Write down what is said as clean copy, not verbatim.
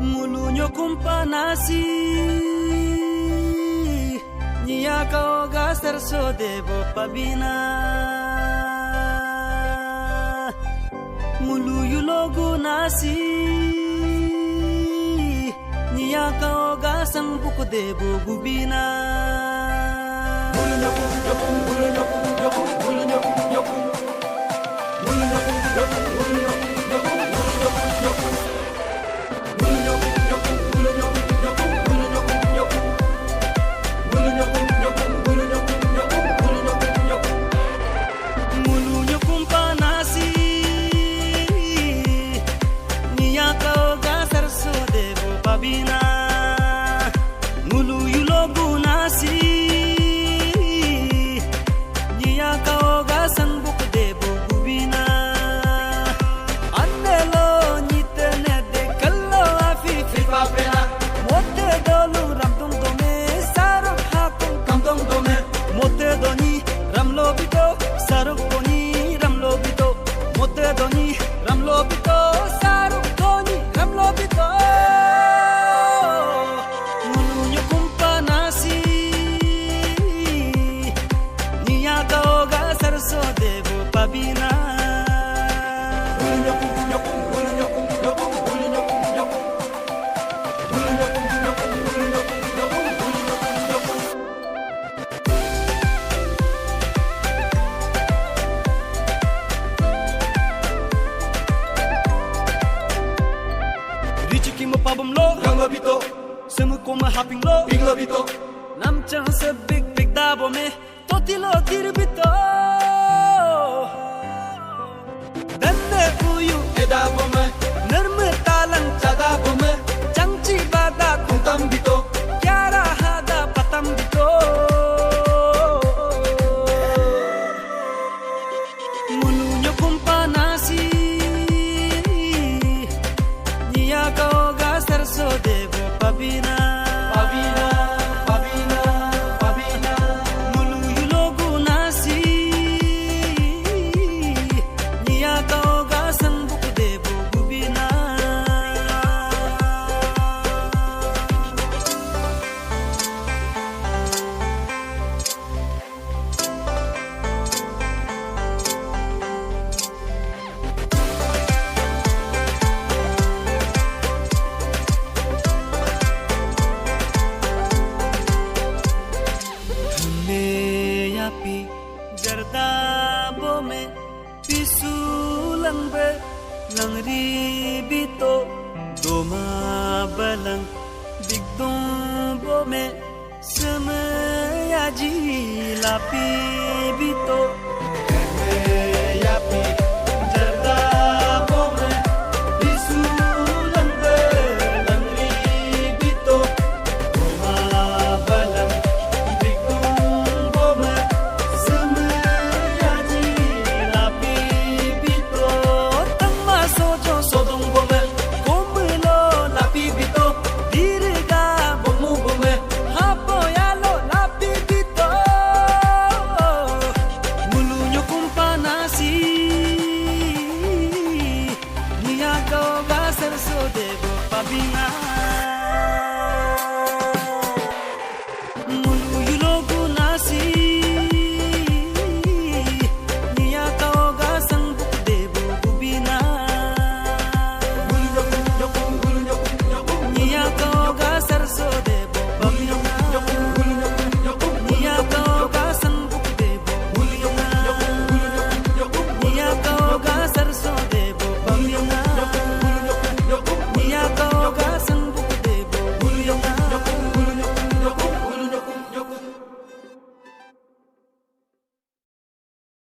Mulunyokum panasi Nia kaoga sarso devo pabina Muluyu logu nasi Nia kaoga sambuk devo gubina Pabina Muluyu logu nasi Nia kaoga sangbuk debo gubina Annelo nitne de kallo afi fifa pena Mote dolu ramdong dome sarok hakong kamdong dome Mote doni ramlo bito sarok doni ramlo bito Mote doni ramlo bito sarok doni ramlo bito Sarso devo pabina Richiki mo pabam lo Gangla bito Semu ko mahaping lo Bigla bito Namchang se big big dabo me Totilo dirbito Danne uyu edabo me Nirme talang chadabo me Changchi bada kuntam bito Kyara hada patam bito Mulunyo kumpa nasi Nia kaoga sarso devo pabina Pabina Gardabo me pisulang be langri bito doma balang digdong bo me semaya ji lapi bito